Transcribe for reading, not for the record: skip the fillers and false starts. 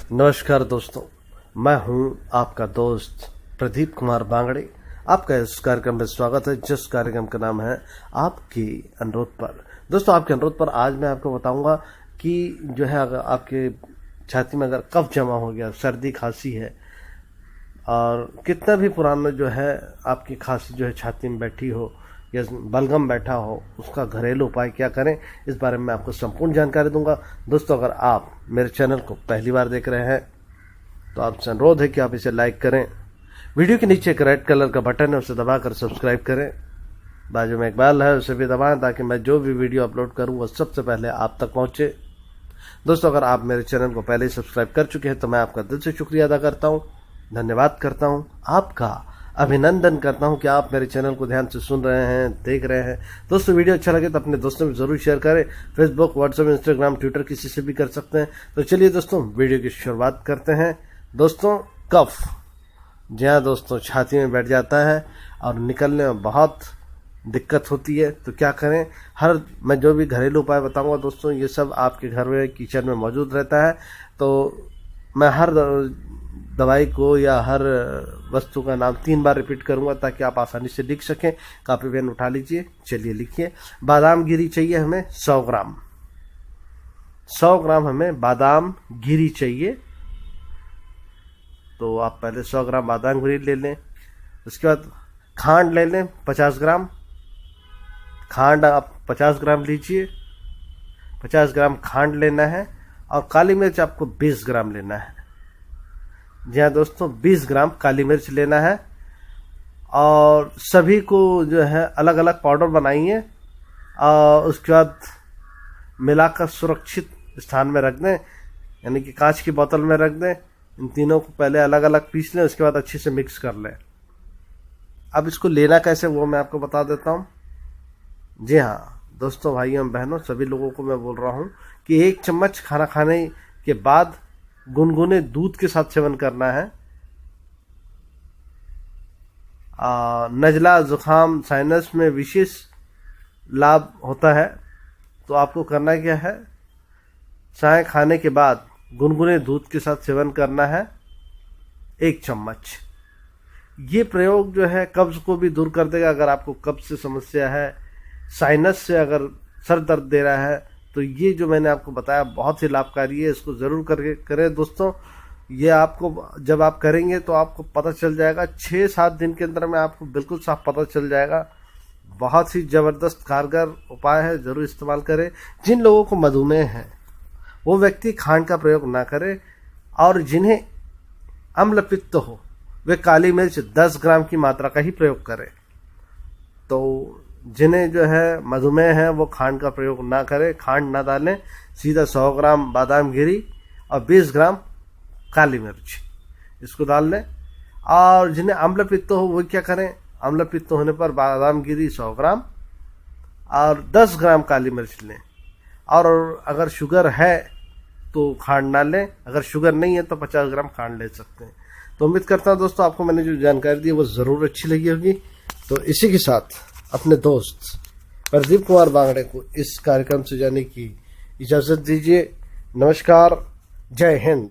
नमस्कार दोस्तों, मैं हूं आपका दोस्त प्रदीप कुमार बांगड़े। आपका इस कार्यक्रम में स्वागत है, जिस कार्यक्रम का नाम है आपके अनुरोध पर। दोस्तों, आपके अनुरोध पर आज मैं आपको बताऊंगा कि जो है अगर आपके छाती में अगर कफ जमा हो गया, सर्दी खांसी है और कितना भी पुराना जो है आपकी खांसी जो है छाती में बैठी हो या बलगम बैठा हो, उसका घरेलू उपाय क्या करें, इस बारे में आपको संपूर्ण जानकारी दूंगा। दोस्तों, अगर आप मेरे चैनल को पहली बार देख रहे हैं तो आपसे अनुरोध है कि आप इसे लाइक करें। वीडियो के नीचे एक रेड कलर का बटन है, उसे दबाकर सब्सक्राइब करें। बाजू में एक बेल है, उसे भी दबाएं ताकि मैं जो भी वीडियो अपलोड करूं वो सबसे पहले आप तक पहुंचे। दोस्तों, अगर आप मेरे चैनल को पहले ही सब्सक्राइब कर चुके हैं तो मैं आपका दिल से शुक्रिया अदा करता हूं, धन्यवाद करता हूं, आपका अभिनंदन करता हूं कि आप मेरे चैनल को ध्यान से सुन रहे हैं, देख रहे हैं। दोस्तों, वीडियो अच्छा लगे तो अपने दोस्तों में जरूर शेयर करें। फेसबुक, व्हाट्सएप, इंस्टाग्राम, ट्विटर किसी से भी कर सकते हैं। तो चलिए दोस्तों, वीडियो की शुरुआत करते हैं। दोस्तों, कफ जहाँ दोस्तों छाती में बैठ जाता है और निकलने में बहुत दिक्कत होती है, तो क्या करें। मैं जो भी घरेलू उपाय बताऊंगा दोस्तों, ये सब आपके घर में किचन में मौजूद रहता है। तो मैं हर दवाई को या हर वस्तु का नाम 3 बार रिपीट करूंगा ताकि आप आसानी से लिख सकें। कॉपी पेन उठा लीजिए, चलिए लिखिए। बादाम गिरी चाहिए हमें 100 ग्राम। 100 ग्राम हमें बादाम गिरी चाहिए। तो आप पहले 100 ग्राम बादाम गिरी ले लें। उसके बाद खांड ले लें 50 ग्राम। खांड आप 50 ग्राम लीजिए। 50 ग्राम खांड लेना है। और काली मिर्च आपको 20 ग्राम लेना है। जी हाँ दोस्तों, 20 ग्राम काली मिर्च लेना है। और सभी को जो है अलग अलग पाउडर बनाइए और उसके बाद मिलाकर सुरक्षित स्थान में रख दें, यानी कि कांच की बोतल में रख दें। इन तीनों को पहले अलग अलग पीस लें, उसके बाद अच्छे से मिक्स कर लें। अब इसको लेना कैसे वो मैं आपको बता देता हूँ। जी हाँ दोस्तों, भाइयों बहनों, सभी लोगों को मैं बोल रहा हूँ कि 1 चम्मच खाना खाने के बाद गुनगुने दूध के साथ सेवन करना है। नजला, जुकाम, साइनस में विशेष लाभ होता है। तो आपको करना क्या है, चाय खाने के बाद गुनगुने दूध के साथ सेवन करना है 1 चम्मच। ये प्रयोग जो है कब्ज को भी दूर कर देगा। अगर आपको कब्ज से समस्या है, साइनस से अगर सर दर्द दे रहा है, तो ये जो मैंने आपको बताया बहुत ही लाभकारी है। इसको जरूर करके करें दोस्तों। ये आपको जब आप करेंगे तो आपको पता चल जाएगा, 6-7 दिन के अंदर में आपको बिल्कुल साफ पता चल जाएगा। बहुत ही जबरदस्त कारगर उपाय है, जरूर इस्तेमाल करें। जिन लोगों को मधुमेह है वो व्यक्ति खांड का प्रयोग ना करें, और जिन्हें अम्ल पित्त हो वे काली मिर्च 10 ग्राम की मात्रा का ही प्रयोग करें। तो जिन्हें जो है मधुमेह है वो खांड का प्रयोग ना करें, खांड ना डालें। सीधा 100 ग्राम बादाम गिरी और 20 ग्राम काली मिर्च इसको डाल लें। और जिन्हें अम्ल पित्त हो वो क्या करें, अम्ल पित्त होने पर बादाम गिरी 100 ग्राम और 10 ग्राम काली मिर्च लें। और अगर शुगर है तो खांड ना लें, अगर शुगर नहीं है तो 50 ग्राम खांड ले सकते हैं। तो उम्मीद करता हूँ दोस्तों आपको मैंने जो जानकारी दी वो ज़रूर अच्छी लगी होगी। तो इसी के साथ अपने दोस्त प्रदीप कुमार बांगड़े को इस कार्यक्रम से जाने की इजाज़त दीजिए। नमस्कार, जय हिंद।